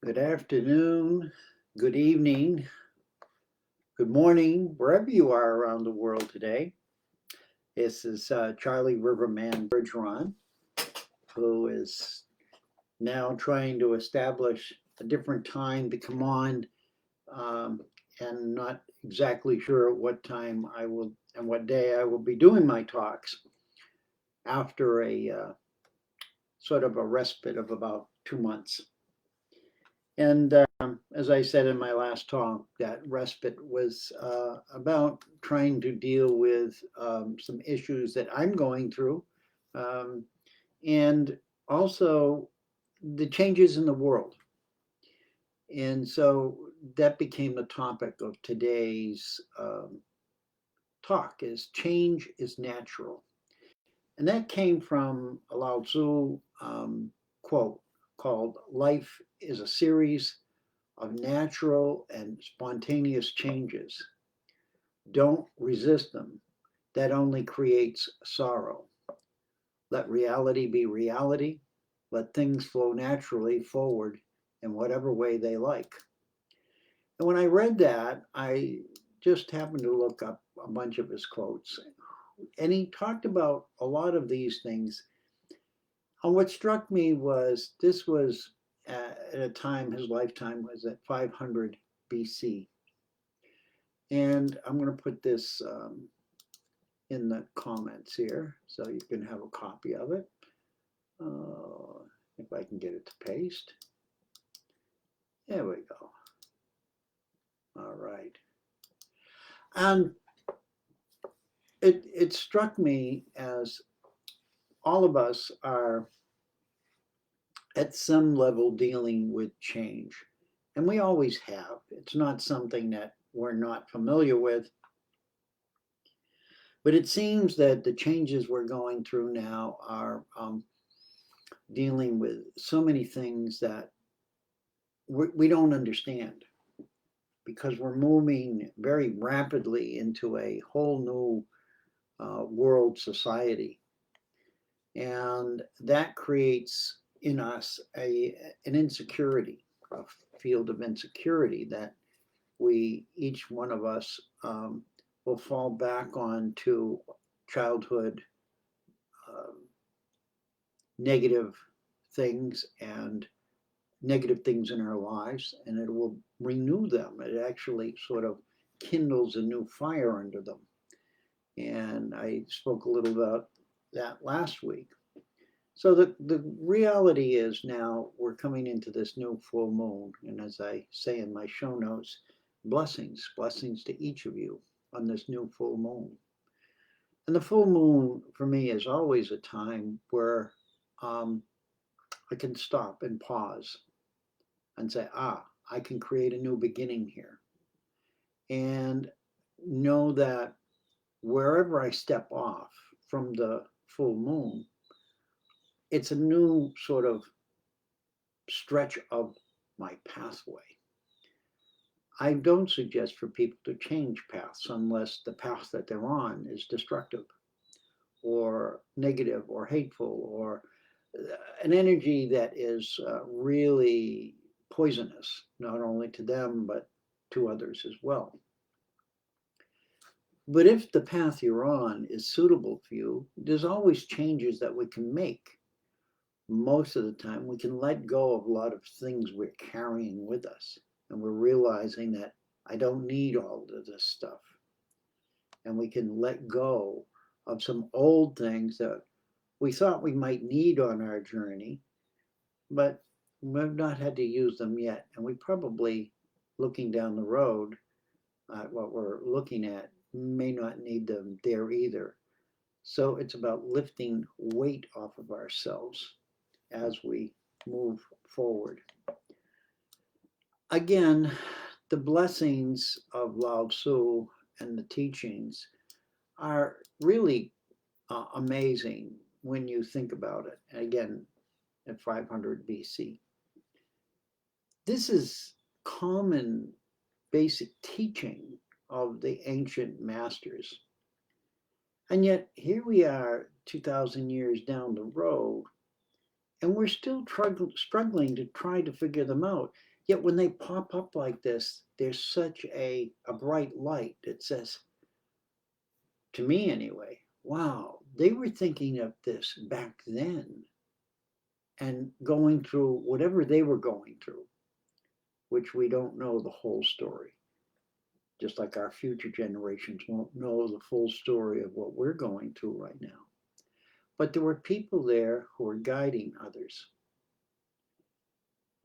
Good afternoon, good evening, good morning, wherever you are around the world today. This is Charlie Riverman Bergeron, who is now trying to establish a different time to come on, um, and not exactly sure at what time I will and what day I will be doing my talks after a sort of a respite of about 2 months. And as I said in my last talk, that respite was about trying to deal with some issues that I'm going through, um, and also the changes in the world. And so that became the topic of today's talk: is change is natural. And that came from a Lao Tzu quote called "Life is a series of natural and spontaneous changes. Don't resist them. That only creates sorrow. Let reality be reality. Let things flow naturally forward in whatever way they like." And when I read that, I just happened to look up a bunch of his quotes. And he talked about a lot of these things. And what struck me was this was at a time, his lifetime was at 500 BC. And I'm going to put this in the comments here so you can have a copy of it. If I can get it to paste. There we go. All right. And it struck me as all of us are at some level dealing with change. And we always have. It's not something that we're not familiar with. But it seems that the changes we're going through now are dealing with so many things that we don't understand, because we're moving very rapidly into a whole new world society. And that creates in us an insecurity, a field of insecurity that each one of us, will fall back on to childhood um, negative things and negative things in our lives, and it will renew them. It actually sort of kindles a new fire under them. And I spoke a little about that last week. So the reality is now we're coming into this new full moon. And as I say in my show notes, blessings to each of you on this new full moon. And the full moon for me is always a time where um, I can stop and pause and say, I can create a new beginning here. And know that wherever I step off from the full moon, it's a new sort of stretch of my pathway. I don't suggest for people to change paths unless the path that they're on is destructive or negative or hateful or an energy that is really poisonous, not only to them, but to others as well. But if the path you're on is suitable for you, there's always changes that we can make. Most of the time, we can let go of a lot of things we're carrying with us. And we're realizing that I don't need all of this stuff. And we can let go of some old things that we thought we might need on our journey, but we've not had to use them yet. And we probably, looking down the road, what we're looking at, may not need them there either. So it's about lifting weight off of ourselves as we move forward. Again, the blessings of Lao Tzu and the teachings are really amazing when you think about it. Again, at 500 BC. This is common basic teaching of the ancient masters. And yet, here we are 2,000 years down the road, and we're still struggling to try to figure them out. Yet when they pop up like this, there's such a bright light that says, to me anyway, wow, they were thinking of this back then and going through whatever they were going through, which we don't know the whole story. Just like our future generations won't know the full story of what we're going through right now. But there were people there who were guiding others.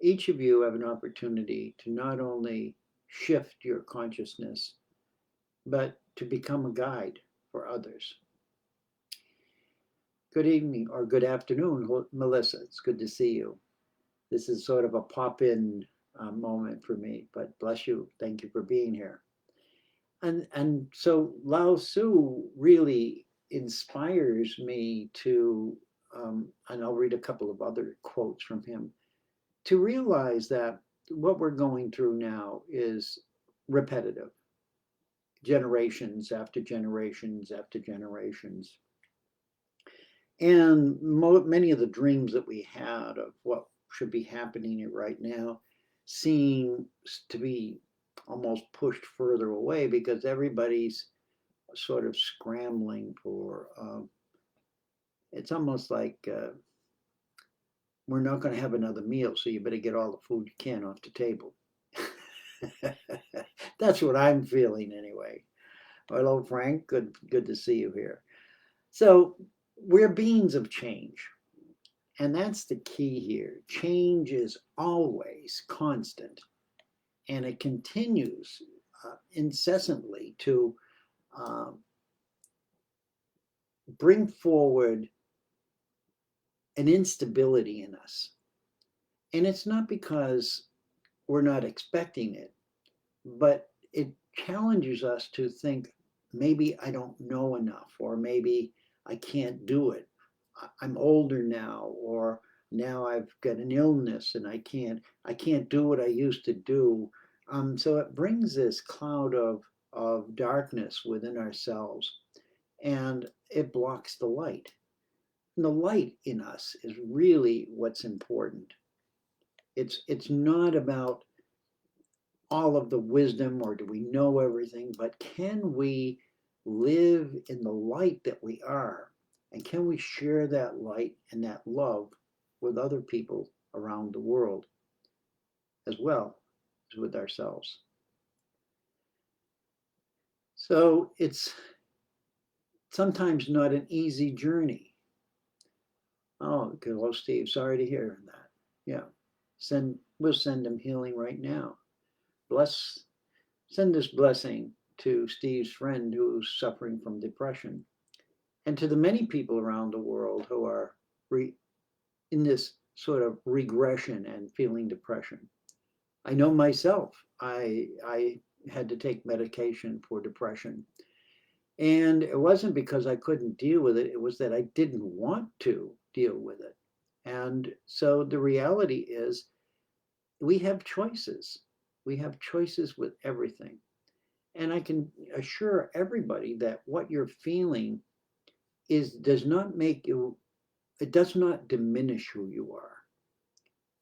Each of you have an opportunity to not only shift your consciousness, but to become a guide for others. Good evening or good afternoon, Melissa. It's good to see you. This is sort of a pop-in moment for me, but bless you. Thank you for being here. And so Lao Tzu really inspires me to, and I'll read a couple of other quotes from him, to realize that what we're going through now is repetitive, generations after generations after generations. And many of the dreams that we had of what should be happening right now seem to be almost pushed further away because everybody's sort of scrambling for, it's almost like we're not going to have another meal, so you better get all the food you can off the table. That's what I'm feeling anyway. Hello, Frank. Good to see you here. So we're beings of change. And that's the key here. Change is always constant. And it continues incessantly to bring forward an instability in us. And it's not because we're not expecting it, but it challenges us to think, maybe I don't know enough, or maybe I can't do it. I'm older now, or now I've got an illness and I can't do what I used to do. So it brings this cloud of darkness within ourselves, and it blocks the light. And the light in us is really what's important. It's not about all of the wisdom or do we know everything, but can we live in the light that we are? And can we share that light and that love with other people around the world as well as with ourselves? So it's sometimes not an easy journey. Oh, hello, Steve. Sorry to hear that. Yeah. We'll send him healing right now. Send this blessing to Steve's friend who's suffering from depression, and to the many people around the world who are in this sort of regression and feeling depression. I know myself, I had to take medication for depression. And it wasn't because I couldn't deal with it, it was that I didn't want to deal with it. And so the reality is we have choices. We have choices with everything. And I can assure everybody that what you're feeling does not make you, it does not diminish who you are.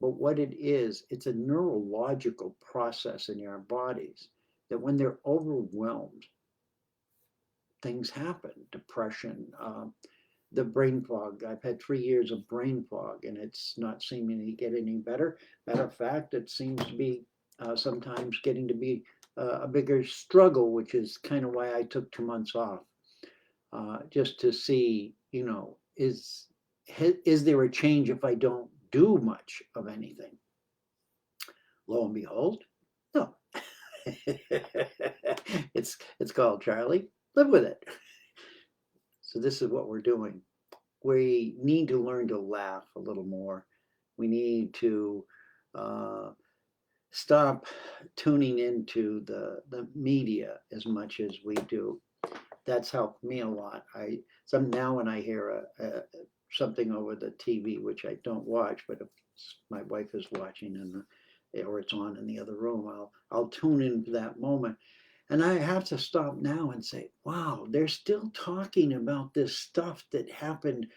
But what it is, it's a neurological process in our bodies that when they're overwhelmed, things happen. Depression, the brain fog. I've had 3 years of brain fog and it's not seeming to get any better. Matter of fact, it seems to be sometimes getting to be a bigger struggle, which is kind of why I took 2 months off, just to see, is there a change if I don't do much of anything? Lo and behold, no. It's called Charlie. Live with it. So this is what we're doing. We need to learn to laugh a little more. We need to stop tuning into the media as much as we do. That's helped me a lot. Now when I hear something over the TV, which I don't watch, but if my wife is watching or it's on in the other room, I'll tune into that moment. And I have to stop now and say, wow, they're still talking about this stuff that happened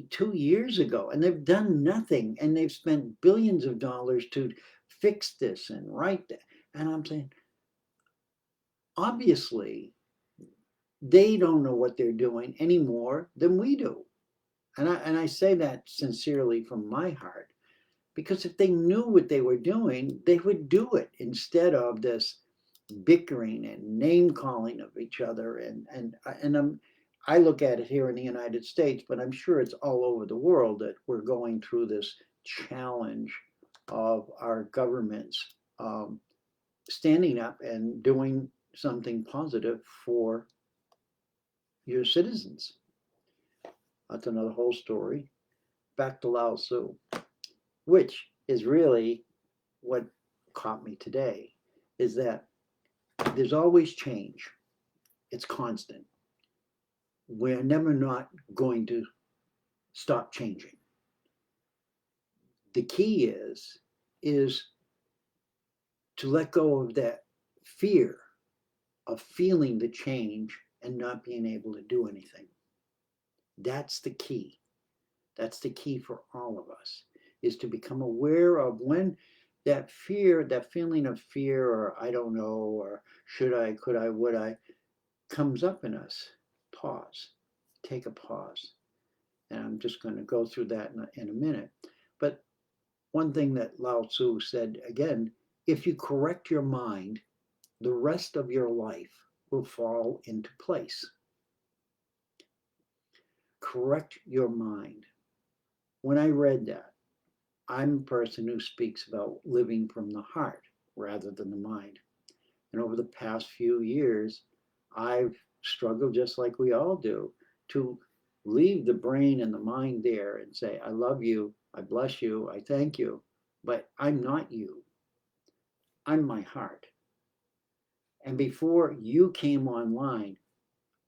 2 years ago, and they've done nothing, and they've spent billions of dollars to fix this and write that. And I'm saying, obviously, they don't know what they're doing any more than we do. And I say that sincerely from my heart, because if they knew what they were doing, they would do it instead of this bickering and name calling of each other. And I look at it here in the United States, but I'm sure it's all over the world that we're going through this challenge of our governments standing up and doing something positive for your citizens. That's another whole story. Back to Lao Tzu, which is really what caught me today, is that there's always change. It's constant. We're never not going to stop changing. The key is to let go of that fear of feeling the change and not being able to do anything. That's the key. That's the key for all of us, is to become aware of when that fear, that feeling of fear, or I don't know, or should I, could I, would I, comes up in us. Pause. Take a pause. And I'm just going to go through that in a minute. But one thing that Lao Tzu said again, if you correct your mind, the rest of your life will fall into place. Correct your mind. When I read that, I'm a person who speaks about living from the heart rather than the mind. And over the past few years, I've struggled, just like we all do, to leave the brain and the mind there and say, I love you, I bless you, I thank you, but I'm not you. I'm my heart. And before you came online,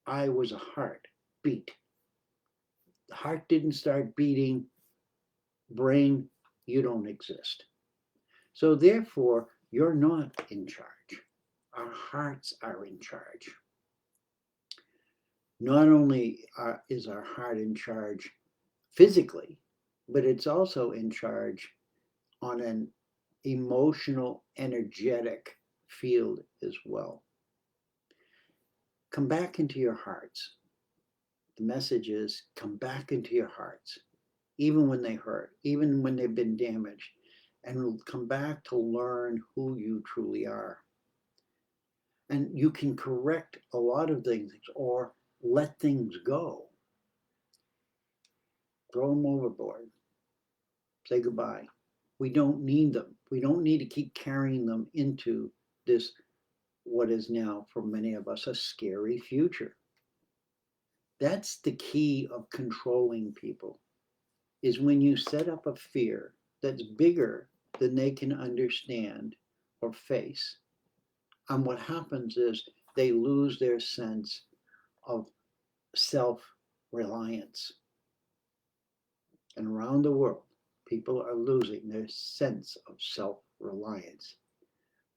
I was a heart beat. The heart didn't start beating, brain, you don't exist. So therefore, you're not in charge. Our hearts are in charge. Not only is our heart in charge physically, but it's also in charge on an emotional, energetic field as well. Come back into your hearts. The message is come back into your hearts, even when they hurt, even when they've been damaged, and come back to learn who you truly are. And you can correct a lot of things or let things go. Throw them overboard. Say goodbye. We don't need them. We don't need to keep carrying them into this, what is now for many of us, a scary future. That's the key of controlling people, is when you set up a fear that's bigger than they can understand or face. And what happens is they lose their sense of self-reliance. And around the world, people are losing their sense of self-reliance.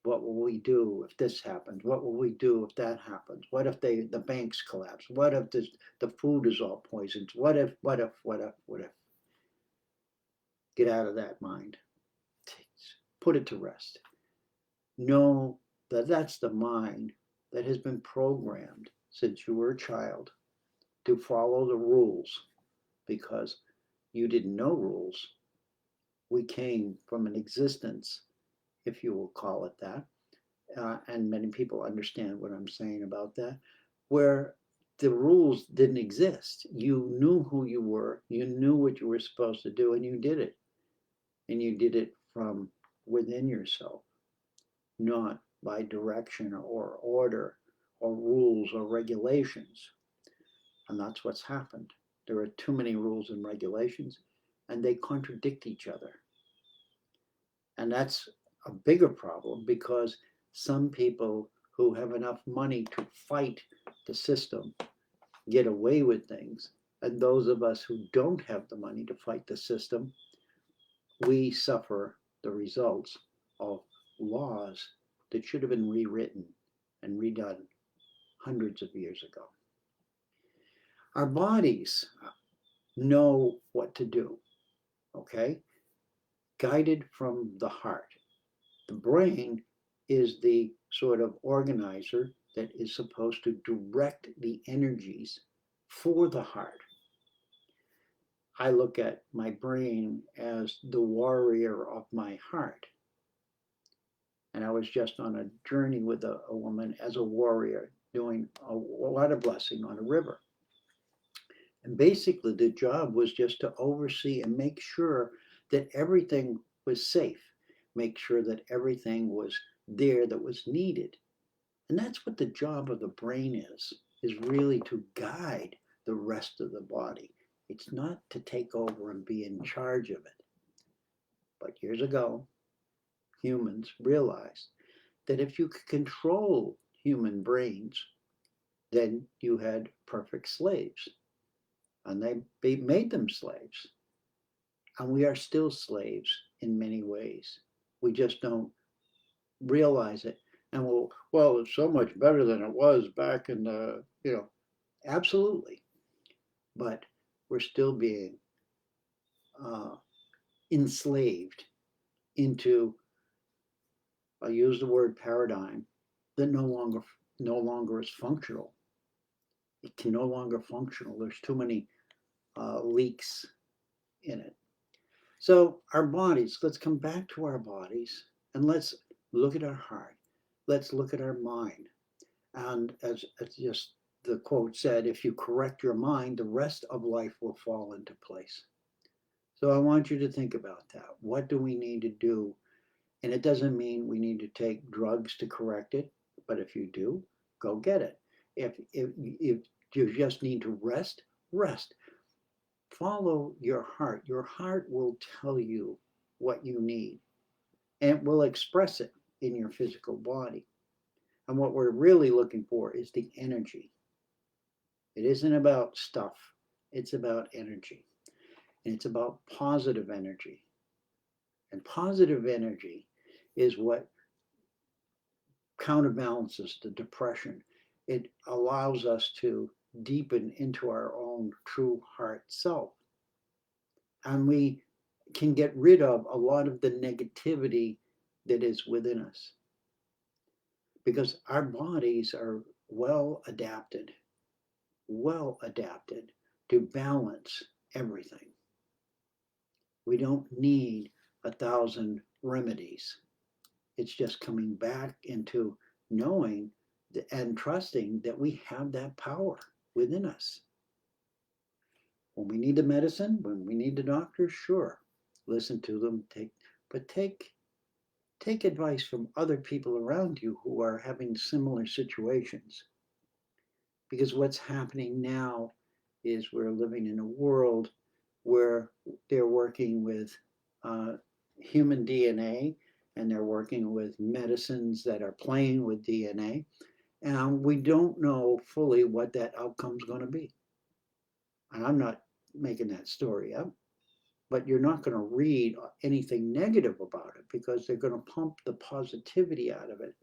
What will we do if this happens? What will we do if that happens? What if the banks collapse? What if the food is all poisoned? What if? Get out of that mind. Put it to rest. Know that that's the mind that has been programmed since you were a child to follow the rules because you didn't know rules. We came from an existence, if you will call it that, and many people understand what I'm saying about that, where the rules didn't exist. You knew who you were, you knew what you were supposed to do, and you did it. And you did it from within yourself, not by direction or order or rules or regulations. And that's what's happened. There are too many rules and regulations, and they contradict each other. And that's a bigger problem because some people who have enough money to fight the system get away with things. And those of us who don't have the money to fight the system, we suffer the results of laws that should have been rewritten and redone hundreds of years ago. Our bodies know what to do, okay? Guided from the heart. The brain is the sort of organizer that is supposed to direct the energies for the heart. I look at my brain as the warrior of my heart. And I was just on a journey with a woman as a warrior doing a water blessing on a river. And basically, the job was just to oversee and make sure that everything was safe, make sure that everything was there that was needed. And that's what the job of the brain is really to guide the rest of the body. It's not to take over and be in charge of it. But years ago, humans realized that if you could control human brains, then you had perfect slaves. And they made them slaves. And we are still slaves in many ways. We just don't realize it. And well, it's so much better than it was back in the, absolutely. But we're still being uh, enslaved into, I use the word paradigm, that no longer is functional. It can no longer functional. There's too many leaks in it. So our bodies, let's come back to our bodies and let's look at our heart. Let's look at our mind. And as just the quote said, if you correct your mind, the rest of life will fall into place. So I want you to think about that. What do we need to do? And it doesn't mean we need to take drugs to correct it, but if you do, go get it. If you just need to rest, rest. Follow your heart. Your heart will tell you what you need and it will express it in your physical body. And what we're really looking for is the energy. It isn't about stuff, it's about energy. And it's about positive energy. And positive energy is what counterbalances the depression. It allows us to deepen into our own true heart self. And we can get rid of a lot of the negativity that is within us because our bodies are well adapted to balance everything. We don't need 1,000 remedies. It's just coming back into knowing and trusting that we have that power within us. When we need the medicine, when we need the doctor, sure, listen to them. Take advice from other people around you who are having similar situations. Because what's happening now is we're living in a world where they're working with uh, human DNA and they're working with medicines that are playing with DNA. And we don't know fully what that outcome's going to be. And I'm not making that story up, but you're not going to read anything negative about it because they're going to pump the positivity out of it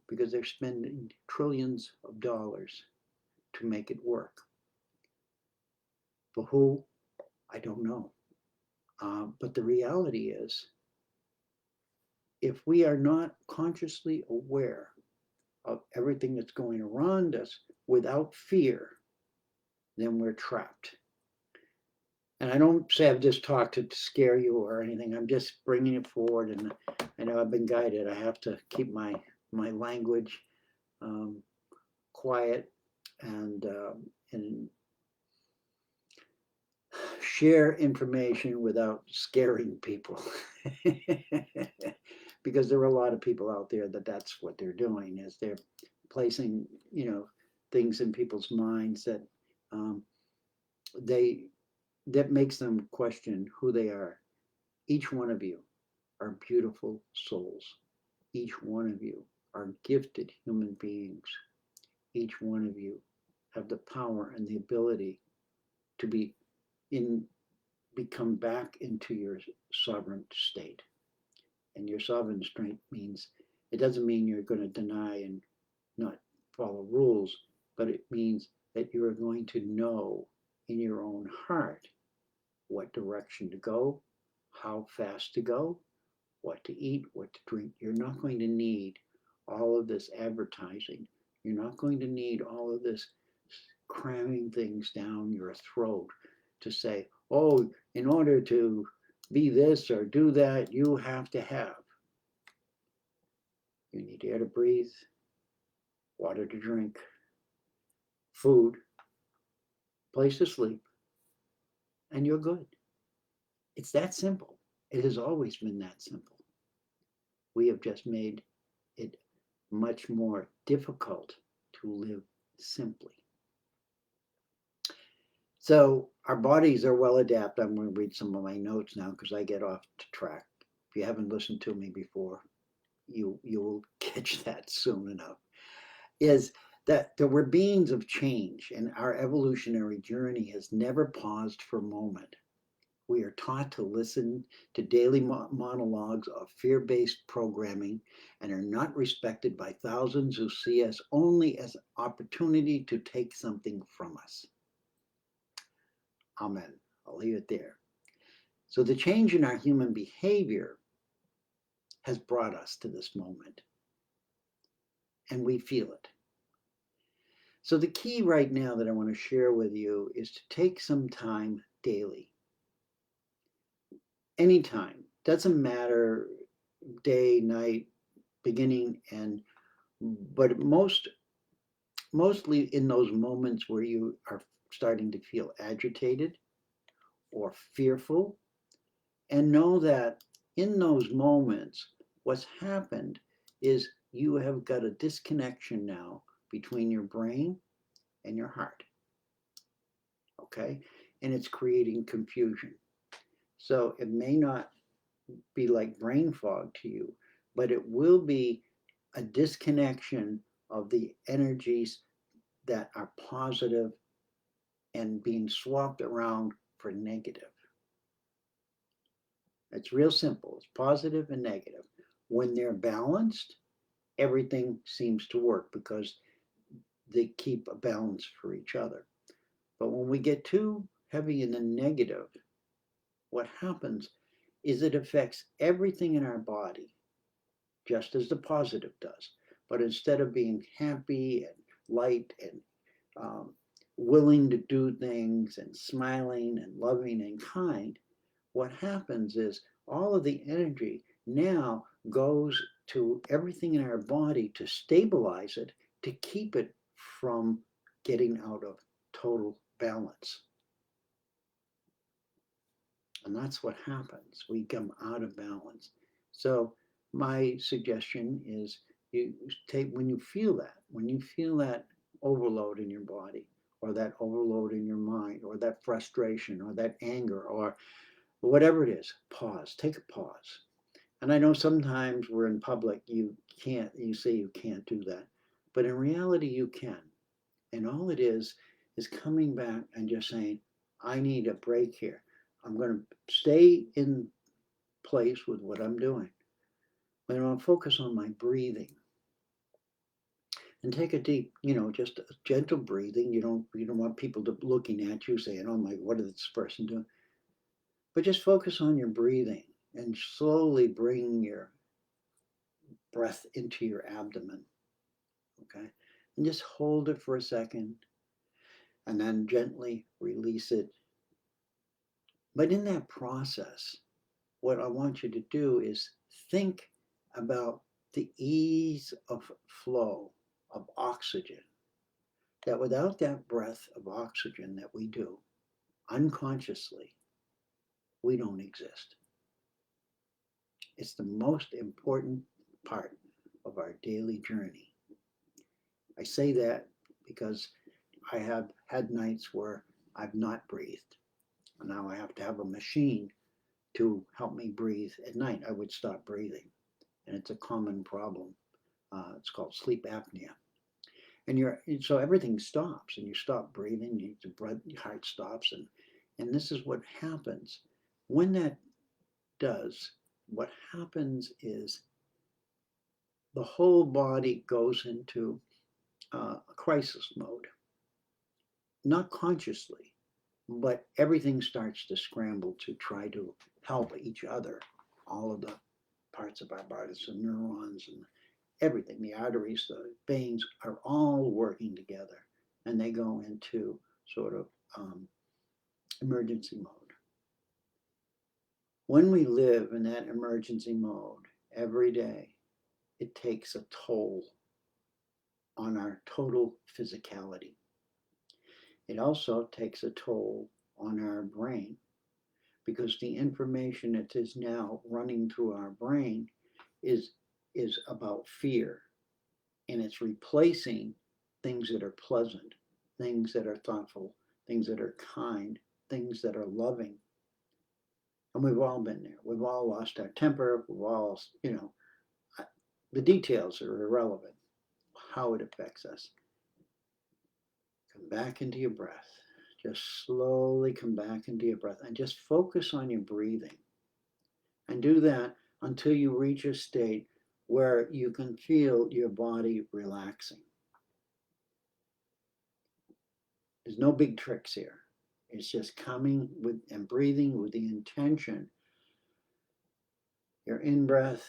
because they're spending trillions of dollars to make it work. For who? I don't know. But the reality is, if we are not consciously aware of everything that's going around us without fear, then we're trapped. And I don't say I've just talked to scare you or anything. I'm just bringing it forward, and I know I've been guided. I have to keep my language um, quiet and share information without scaring people. Because there are a lot of people out there that's what they're doing is they're placing things in people's minds that um, they that makes them question who they are. Each one of you are beautiful souls. Each one of you are gifted human beings. Each one of you have the power and the ability to in become back into your sovereign state. And your sovereign state means it doesn't mean you're going to deny and not follow rules, but it means that you are going to know in your own heart what direction to go, how fast to go, what to eat, what to drink. You're not going to need all of this advertising. You're not going to need all of this cramming things down your throat to say, oh, in order to be this or do that, you have to have. You need air to breathe, water to drink, food, place to sleep, and you're good. It's that simple. It has always been that simple. We have just made it much more difficult to live simply. So our bodies are well adapted. I'm going to read some of my notes now because I get off the track. If you haven't listened to me before, you will catch that soon enough. Is that we're beings of change, and our evolutionary journey has never paused for a moment. We are taught to listen to daily monologues of fear-based programming and are not respected by thousands who see us only as an opportunity to take something from us. Amen. I'll leave it there. So the change in our human behavior has brought us to this moment, and we feel it. So the key right now that I want to share with you is to take some time daily. Anytime. Doesn't matter day, night, beginning, and but mostly in those moments where you are starting to feel agitated or fearful, and know that in those moments what's happened is you have got a disconnection now between your brain and your heart. Okay? And it's creating confusion. So it may not be like brain fog to you, but it will be a disconnection of the energies that are positive and being swapped around for negative. It's real simple. It's positive and negative. When they're balanced, everything seems to work because they keep a balance for each other. But when we get too heavy in the negative, what happens is it affects everything in our body, just as the positive does. But instead of being happy and light and willing to do things and smiling and loving and kind, what happens is all of the energy now goes to everything in our body to stabilize it, to keep it from getting out of total balance. And that's what happens. We come out of balance. So my suggestion is you take when you feel that overload in your body, or that overload in your mind, or that frustration, or that anger, or whatever it is, pause, take a pause. And I know sometimes we're in public, you say you can't do that, but in reality you can. And all it is coming back and just saying, I need a break here. I'm going to stay in place with what I'm doing. But I'm going to focus on my breathing and take a deep, just a gentle breathing. You don't want people to looking at you saying, oh my, what is this person doing? But just focus on your breathing and slowly bring your breath into your abdomen. Okay. And just hold it for a second and then gently release it. But in that process, what I want you to do is think about the ease of flow of oxygen. That without that breath of oxygen that we do unconsciously, we don't exist. It's the most important part of our daily journey. I say that because I have had nights where I've not breathed. And now I have to have a machine to help me breathe at night. I would stop breathing. And it's a common problem. It's called sleep apnea. So everything stops and you stop breathing, your heart stops. And this is what happens. When that does, what happens is the whole body goes into a crisis mode. Not consciously, but everything starts to scramble to try to help each other. All of the parts of our bodies, the neurons and everything, the arteries, the veins are all working together, and they go into sort of emergency mode. When we live in that emergency mode every day, it takes a toll on our total physicality. It also takes a toll on our brain, because the information that is now running through our brain is about fear, and it's replacing things that are pleasant, things that are thoughtful, things that are kind, things that are loving. And we've all been there. We've all lost our temper. We've all, the details are irrelevant. How it affects us. Come back into your breath. Just slowly come back into your breath and just focus on your breathing. And do that until you reach a state where you can feel your body relaxing. There's no big tricks here. It's just coming with and breathing with the intention, your in breath,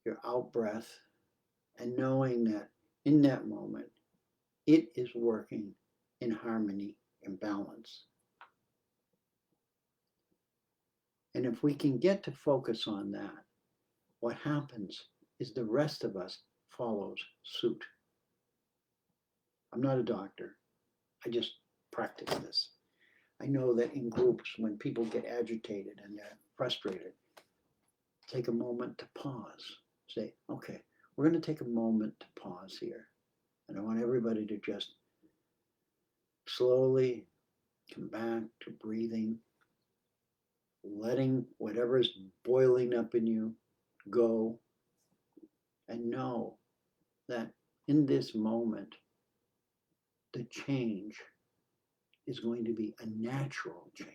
your out breath, and knowing that in that moment, it is working in harmony and balance. And if we can get to focus on that, what happens is the rest of us follows suit. I'm not a doctor. I just practice this. I know that in groups, when people get agitated and they're frustrated, take a moment to pause. Say, okay, we're going to take a moment to pause here. And I want everybody to just slowly come back to breathing, letting whatever is boiling up in you go, and know that in this moment, the change is going to be a natural change.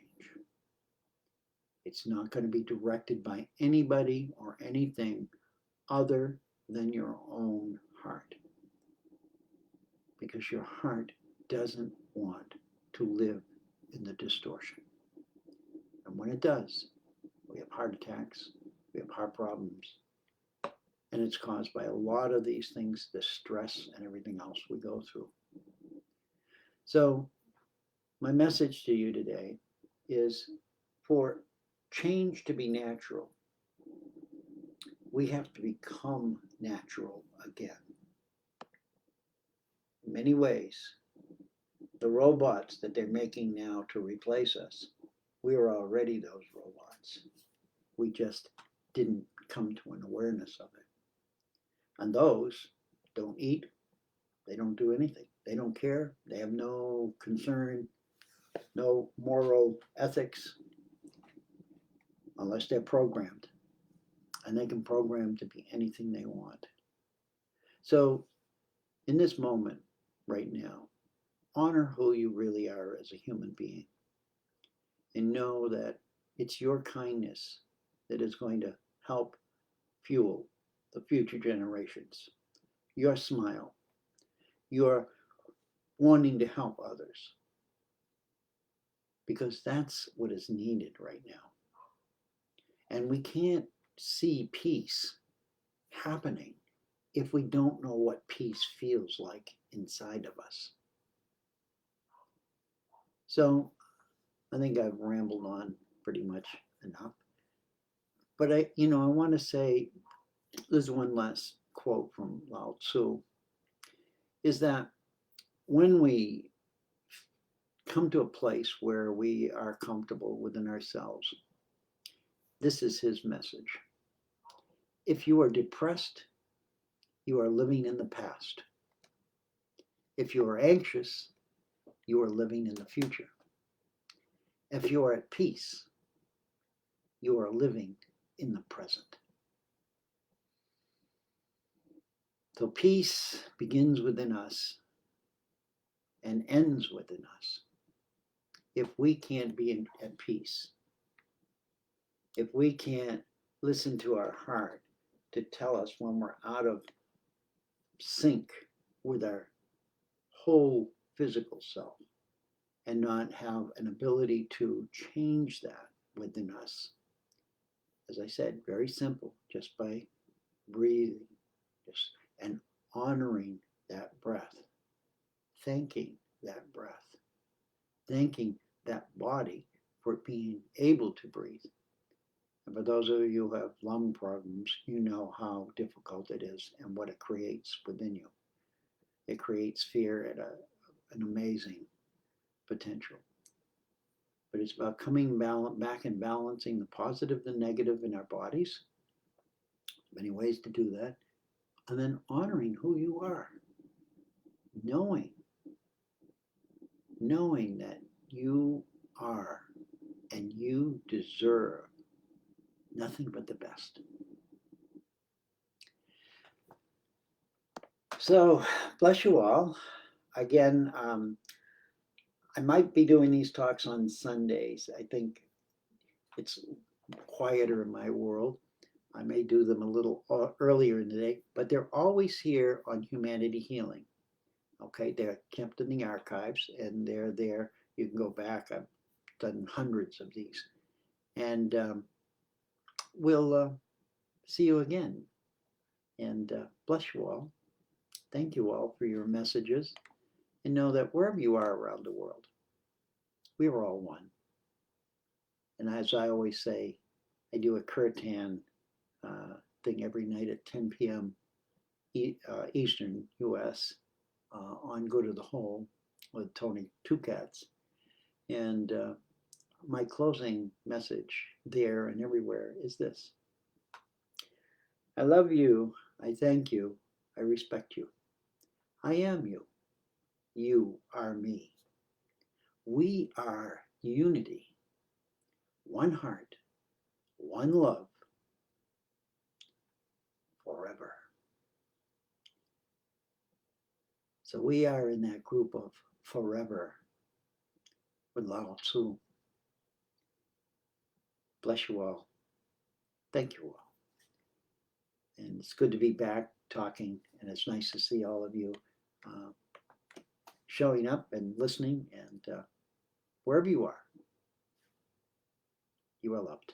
It's not going to be directed by anybody or anything other than your own heart. Because your heart doesn't want to live in the distortion. And when it does, we have heart attacks, we have heart problems, and it's caused by a lot of these things, the stress and everything else we go through. So my message to you today is, for change to be natural, we have to become natural again. In many ways, the robots that they're making now to replace us, we are already those robots. We just didn't come to an awareness of it. And those don't eat, they don't do anything. They don't care, they have no concern, no moral ethics, unless they're programmed. And they can program to be anything they want. So in this moment, right now, honor who you really are as a human being. And know that it's your kindness that is going to help fuel the future generations. Your smile, your wanting to help others. Because that's what is needed right now. And we can't see peace happening if we don't know what peace feels like inside of us. So I think I've rambled on pretty much enough. But I want to say, there's one last quote from Lao Tzu, is that when we come to a place where we are comfortable within ourselves, this is his message. If you are depressed, you are living in the past. If you are anxious, you are living in the future. If you are at peace, you are living in the present. So peace begins within us and ends within us. If we can't be at peace, if we can't listen to our heart to tell us when we're out of sync with our whole physical self, and not have an ability to change that within us, as I said, very simple, just by breathing, just and honoring that breath, thanking that breath, thanking that body for being able to breathe. And for those of you who have lung problems, you know how difficult it is and what it creates within you. It creates fear at an amazing potential. But it's about coming back and balancing the positive, the negative in our bodies. Many ways to do that. And then honoring who you are, knowing, knowing that you are and you deserve nothing but the best. So, bless you all. Again, I might be doing these talks on Sundays. I think it's quieter in my world. I may do them a little earlier in the day, but they're always here on Humanity Healing. Okay, they're kept in the archives and they're there. You can go back. I've done hundreds of these. And we'll see you again. And bless you all. Thank you all for your messages. And know that wherever you are around the world, we are all one. And as I always say, I do a Kirtan thing every night at 10 p.m. Eastern US on Go to the Hole with Tony Two Cats. And my closing message there and everywhere is this: I love you, I thank you, I respect you. I am you, you are me. We are unity, one heart, one love, forever. So we are in that group of forever with Lao Tzu. Bless you all. Thank you all. And it's good to be back talking, and it's nice to see all of you showing up and listening, and wherever you are, you are loved.